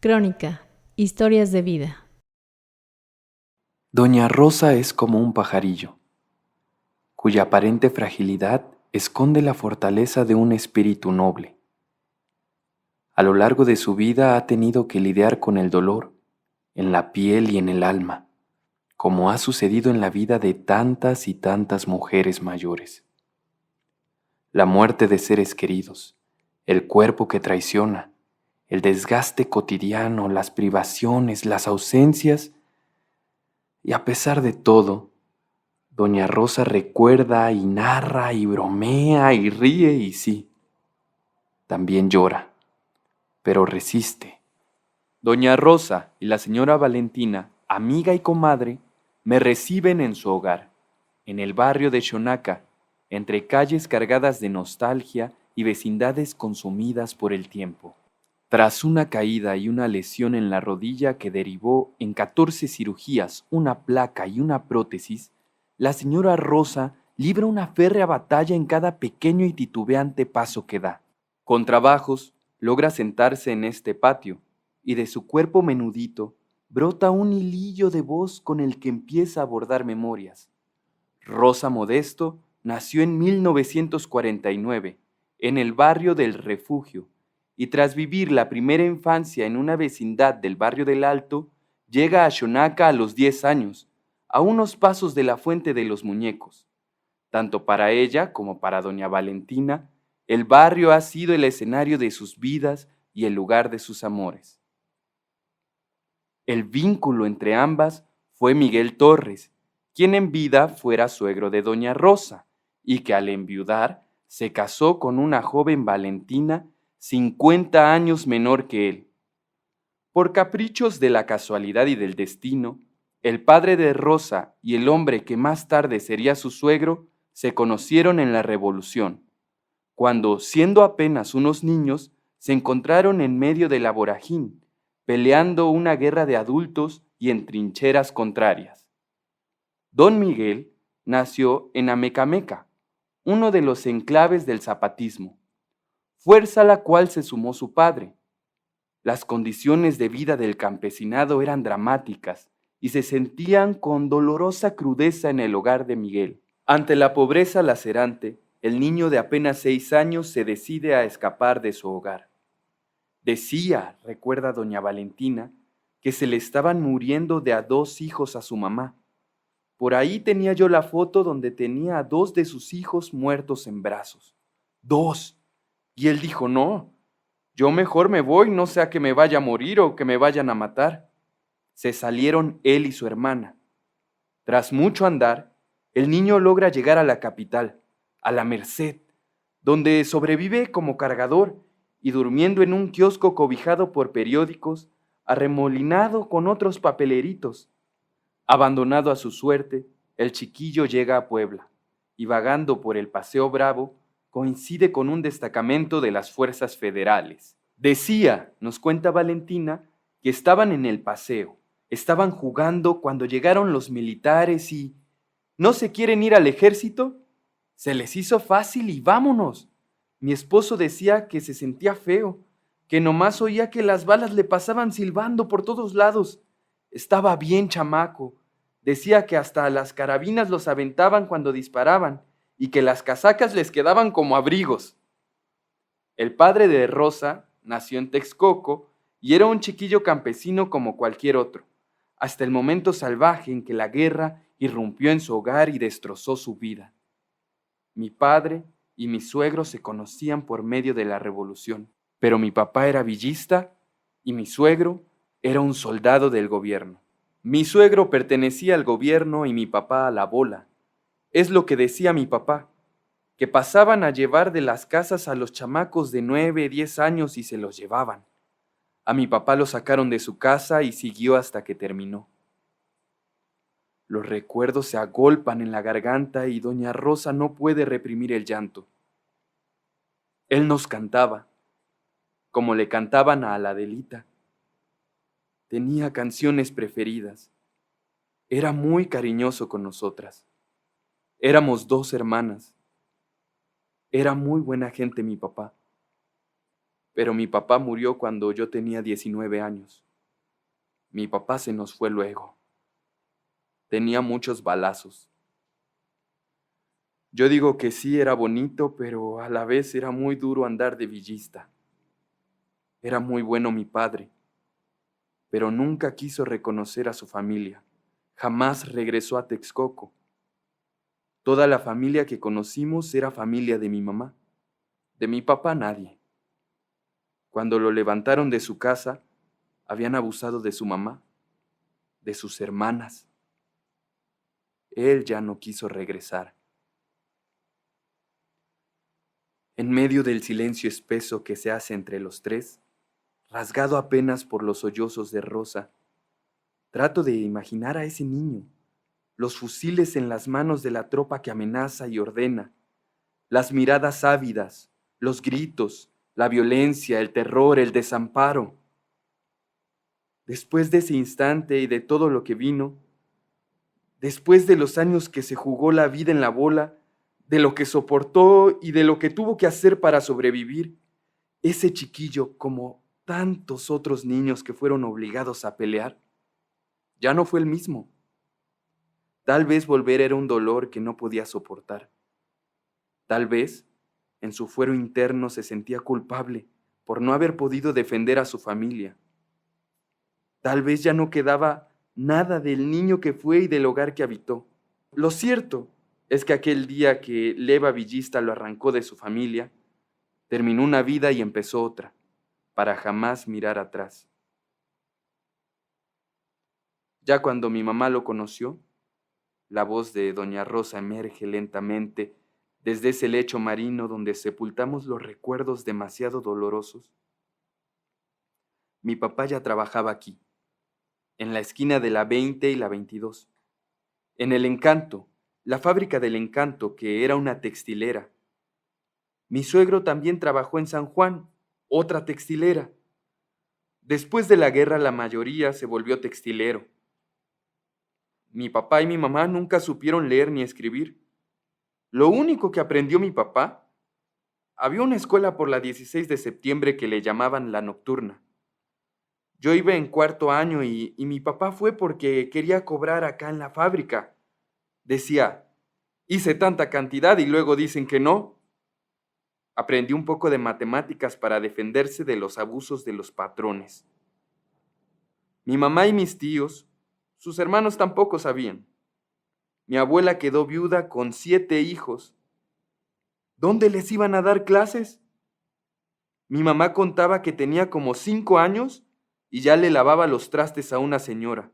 Crónica, historias de vida. Doña Rosa es como un pajarillo, cuya aparente fragilidad esconde la fortaleza de un espíritu noble. A lo largo de su vida ha tenido que lidiar con el dolor, en la piel y en el alma, como ha sucedido en la vida de tantas y tantas mujeres mayores. La muerte de seres queridos, el cuerpo que traiciona, el desgaste cotidiano, las privaciones, las ausencias, y a pesar de todo, Doña Rosa recuerda y narra y bromea y ríe y sí, también llora, pero resiste. Doña Rosa y la señora Valentina, amiga y comadre, me reciben en su hogar, en el barrio de Xonaca, entre calles cargadas de nostalgia y vecindades consumidas por el tiempo. Tras una caída y una lesión en la rodilla que derivó en 14 cirugías, una placa y una prótesis, la señora Rosa libra una férrea batalla en cada pequeño y titubeante paso que da. Con trabajos, logra sentarse en este patio, y de su cuerpo menudito brota un hilillo de voz con el que empieza a bordar memorias. Rosa Modesto nació en 1949, en el barrio del Refugio, y tras vivir la primera infancia en una vecindad del barrio del Alto, llega a Xonaca a los 10 años, a unos pasos de la Fuente de los Muñecos. Tanto para ella como para doña Valentina, el barrio ha sido el escenario de sus vidas y el lugar de sus amores. El vínculo entre ambas fue Miguel Torres, quien en vida fuera suegro de doña Rosa, y que al enviudar se casó con una joven Valentina 50 años menor que él. Por caprichos de la casualidad y del destino, el padre de Rosa y el hombre que más tarde sería su suegro se conocieron en la Revolución, cuando, siendo apenas unos niños, se encontraron en medio de la vorágine, peleando una guerra de adultos y en trincheras contrarias. Don Miguel nació en Amecameca, uno de los enclaves del zapatismo, fuerza a la cual se sumó su padre. Las condiciones de vida del campesinado eran dramáticas y se sentían con dolorosa crudeza en el hogar de Miguel. Ante la pobreza lacerante, el niño de apenas 6 años se decide a escapar de su hogar. Decía, recuerda doña Valentina, que se le estaban muriendo de a 2 hijos a su mamá. Por ahí tenía yo la foto donde tenía a 2 de sus hijos muertos en brazos. 2. Y él dijo, no, yo mejor me voy, no sea que me vaya a morir o que me vayan a matar. Se salieron él y su hermana. Tras mucho andar, el niño logra llegar a la capital, a la Merced, donde sobrevive como cargador y durmiendo en un kiosco cobijado por periódicos, arremolinado con otros papeleritos. Abandonado a su suerte, el chiquillo llega a Puebla y vagando por el Paseo Bravo, coincide con un destacamento de las fuerzas federales. Decía, nos cuenta Valentina, que estaban en el paseo, estaban jugando cuando llegaron los militares y ¿no se quieren ir al ejército? Se les hizo fácil y vámonos. Mi esposo decía que se sentía feo, que nomás oía que las balas le pasaban silbando por todos lados. Estaba bien chamaco. Decía que hasta las carabinas los aventaban cuando disparaban y que las casacas les quedaban como abrigos. El padre de Rosa nació en Texcoco y era un chiquillo campesino como cualquier otro, hasta el momento salvaje en que la guerra irrumpió en su hogar y destrozó su vida. Mi padre y mi suegro se conocían por medio de la revolución, pero mi papá era villista y mi suegro era un soldado del gobierno. Mi suegro pertenecía al gobierno y mi papá a la bola. Es lo que decía mi papá, que pasaban a llevar de las casas a los chamacos de 9, 10 años y se los llevaban. A mi papá lo sacaron de su casa y siguió hasta que terminó. Los recuerdos se agolpan en la garganta y doña Rosa no puede reprimir el llanto. Él nos cantaba, como le cantaban a la Adelita. Tenía canciones preferidas. Era muy cariñoso con nosotras. Éramos 2 hermanas. Era muy buena gente mi papá. pero mi papá murió cuando yo tenía 19 años. Mi papá se nos fue luego. Tenía muchos balazos. Yo digo que sí era bonito, pero a la vez era muy duro andar de villista. Era muy bueno mi padre, pero nunca quiso reconocer a su familia. Jamás regresó a Texcoco. Toda la familia que conocimos era familia de mi mamá. De mi papá nadie. Cuando lo levantaron de su casa, habían abusado de su mamá, de sus hermanas. Él ya no quiso regresar. En medio del silencio espeso que se hace entre los tres, rasgado apenas por los sollozos de Rosa, trato de imaginar a ese niño, los fusiles en las manos de la tropa que amenaza y ordena, las miradas ávidas, los gritos, la violencia, el terror, el desamparo. Después de ese instante y de todo lo que vino, después de los años que se jugó la vida en la bola, de lo que soportó y de lo que tuvo que hacer para sobrevivir, ese chiquillo, como tantos otros niños que fueron obligados a pelear, ya no fue el mismo. Tal vez volver era un dolor que no podía soportar. Tal vez, en su fuero interno se sentía culpable por no haber podido defender a su familia. Tal vez ya no quedaba nada del niño que fue y del hogar que habitó. Lo cierto es que aquel día que Leva Villista lo arrancó de su familia, terminó una vida y empezó otra, para jamás mirar atrás. Ya cuando mi mamá lo conoció, la voz de doña Rosa emerge lentamente desde ese lecho marino donde sepultamos los recuerdos demasiado dolorosos. Mi papá ya trabajaba aquí, en la esquina de la 20 y la 22, en El Encanto, la fábrica del Encanto, que era una textilera. Mi suegro también trabajó en San Juan, otra textilera. Después de la guerra la mayoría se volvió textilero. Mi papá y mi mamá nunca supieron leer ni escribir. Lo único que aprendió mi papá, había una escuela por la 16 de septiembre que le llamaban la nocturna. Yo iba en cuarto año y mi papá fue porque quería cobrar acá en la fábrica. Decía, hice tanta cantidad y luego dicen que no. Aprendí un poco de matemáticas para defenderse de los abusos de los patrones. Mi mamá y mis tíos, sus hermanos tampoco sabían. Mi abuela quedó viuda con 7 hijos. ¿Dónde les iban a dar clases? Mi mamá contaba que tenía como 5 años y ya le lavaba los trastes a una señora.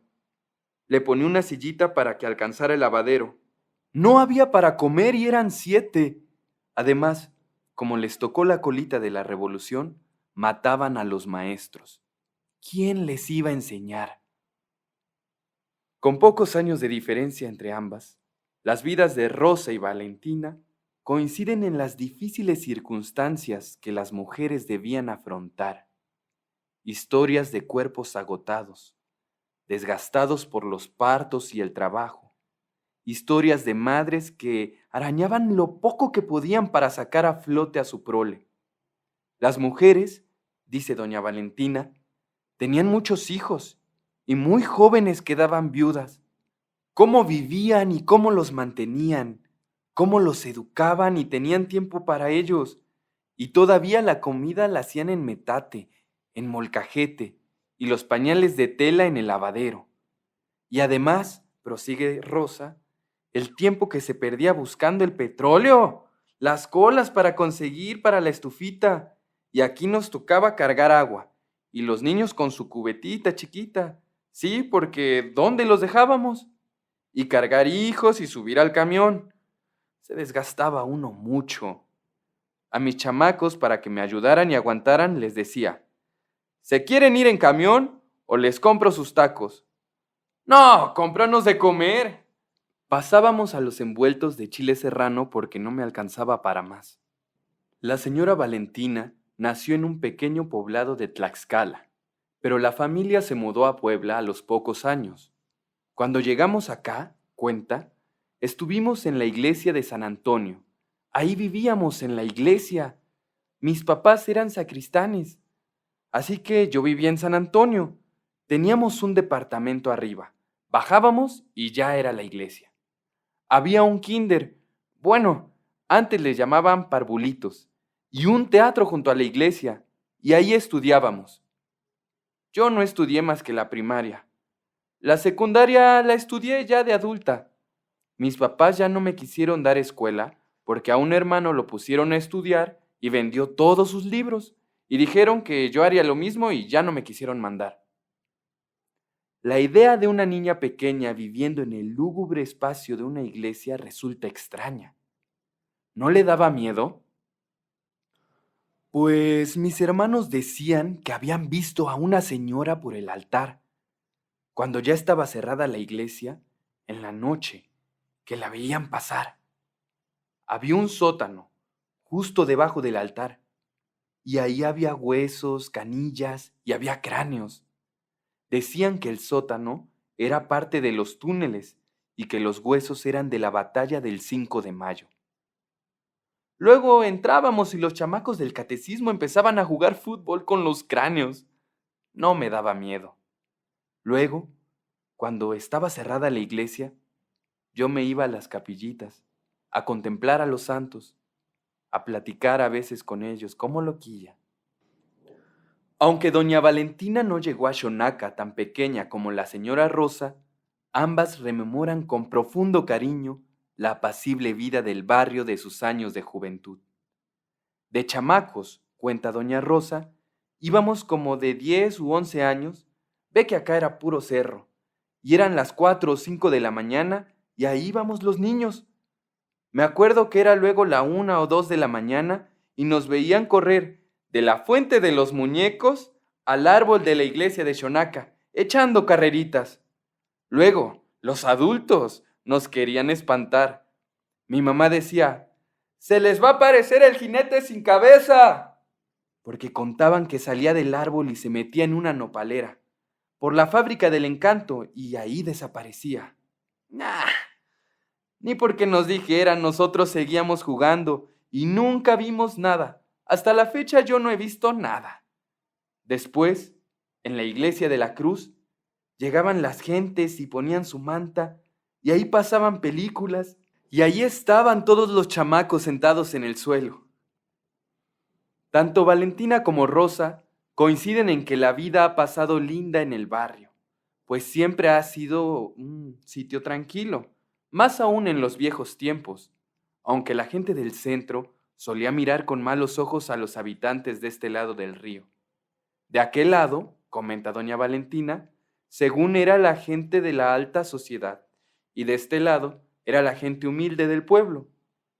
Le ponía una sillita para que alcanzara el lavadero. No había para comer y eran 7. Además, como les tocó la colita de la revolución, mataban a los maestros. ¿Quién les iba a enseñar? Con pocos años de diferencia entre ambas, las vidas de Rosa y Valentina coinciden en las difíciles circunstancias que las mujeres debían afrontar. Historias de cuerpos agotados, desgastados por los partos y el trabajo. Historias de madres que arañaban lo poco que podían para sacar a flote a su prole. Las mujeres, dice doña Valentina, tenían muchos hijos y muy jóvenes quedaban viudas. ¿Cómo vivían y cómo los mantenían? ¿Cómo los educaban y tenían tiempo para ellos? Y todavía la comida la hacían en metate, en molcajete, y los pañales de tela en el lavadero. Y además, prosigue Rosa, el tiempo que se perdía buscando el petróleo, las colas para conseguir para la estufita, y aquí nos tocaba cargar agua, y los niños con su cubetita chiquita, sí, porque ¿dónde los dejábamos? Y cargar hijos y subir al camión. Se desgastaba uno mucho. A mis chamacos, para que me ayudaran y aguantaran, les decía, ¿se quieren ir en camión o les compro sus tacos? No, cómpranos de comer. Pasábamos a los envueltos de chile serrano porque no me alcanzaba para más. La señora Valentina nació en un pequeño poblado de Tlaxcala, pero la familia se mudó a Puebla a los pocos años. Cuando llegamos acá, cuenta, estuvimos en la iglesia de San Antonio. Ahí vivíamos en la iglesia. Mis papás eran sacristanes, así que yo vivía en San Antonio. Teníamos un departamento arriba. Bajábamos y ya era la iglesia. Había un kinder, bueno, antes les llamaban parvulitos, y un teatro junto a la iglesia, y ahí estudiábamos. Yo no estudié más que la primaria. La secundaria la estudié ya de adulta. Mis papás ya no me quisieron dar escuela porque a un hermano lo pusieron a estudiar y vendió todos sus libros, y dijeron que yo haría lo mismo y ya no me quisieron mandar. La idea de una niña pequeña viviendo en el lúgubre espacio de una iglesia resulta extraña. ¿No le daba miedo? Pues mis hermanos decían que habían visto a una señora por el altar, cuando ya estaba cerrada la iglesia, en la noche, que la veían pasar. Había un sótano, justo debajo del altar, y ahí había huesos, canillas y había cráneos. Decían que el sótano era parte de los túneles y que los huesos eran de la batalla del 5 de mayo. Luego entrábamos y los chamacos del catecismo empezaban a jugar fútbol con los cráneos. No me daba miedo. Luego, cuando estaba cerrada la iglesia, yo me iba a las capillitas, a contemplar a los santos, a platicar a veces con ellos como loquilla. Aunque doña Valentina no llegó a Xonaca tan pequeña como la señora Rosa, ambas rememoran con profundo cariño la apacible vida del barrio de sus años de juventud. De chamacos, cuenta doña Rosa, íbamos como de 10 u 11 años, ve que acá era puro cerro, y eran las 4 o 5 de la mañana y ahí íbamos los niños. Me acuerdo que era luego la 1 o 2 de la mañana y nos veían correr de la fuente de los muñecos al árbol de la iglesia de Xonaca, echando carreritas. Luego, los adultos nos querían espantar. Mi mamá decía, ¡se les va a aparecer el jinete sin cabeza! Porque contaban que salía del árbol y se metía en una nopalera, por la fábrica del encanto, y ahí desaparecía. ¡Nah! Ni porque nos dijeran, nosotros seguíamos jugando y nunca vimos nada. Hasta la fecha yo no he visto nada. Después, en la iglesia de la Cruz, llegaban las gentes y ponían su manta, y ahí pasaban películas, y ahí estaban todos los chamacos sentados en el suelo. Tanto Valentina como Rosa coinciden en que la vida ha pasado linda en el barrio, pues siempre ha sido un sitio tranquilo, más aún en los viejos tiempos, aunque la gente del centro solía mirar con malos ojos a los habitantes de este lado del río. De aquel lado, comenta doña Valentina, según era la gente de la alta sociedad, y de este lado era la gente humilde del pueblo.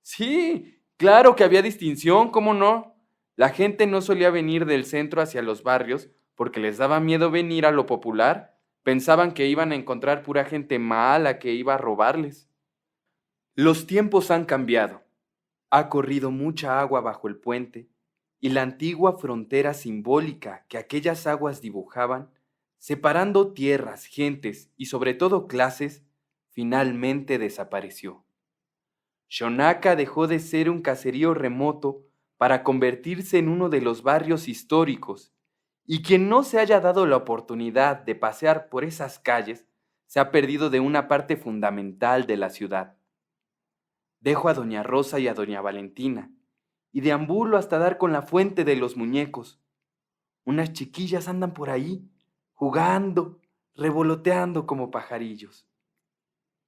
Sí, claro que había distinción, ¿cómo no? La gente no solía venir del centro hacia los barrios porque les daba miedo venir a lo popular. Pensaban que iban a encontrar pura gente mala que iba a robarles. Los tiempos han cambiado. Ha corrido mucha agua bajo el puente y la antigua frontera simbólica que aquellas aguas dibujaban, separando tierras, gentes y sobre todo clases, finalmente desapareció. Xonaca dejó de ser un caserío remoto para convertirse en uno de los barrios históricos, y quien no se haya dado la oportunidad de pasear por esas calles se ha perdido de una parte fundamental de la ciudad. Dejo a doña Rosa y a doña Valentina, y deambulo hasta dar con la fuente de los muñecos. Unas chiquillas andan por ahí, jugando, revoloteando como pajarillos.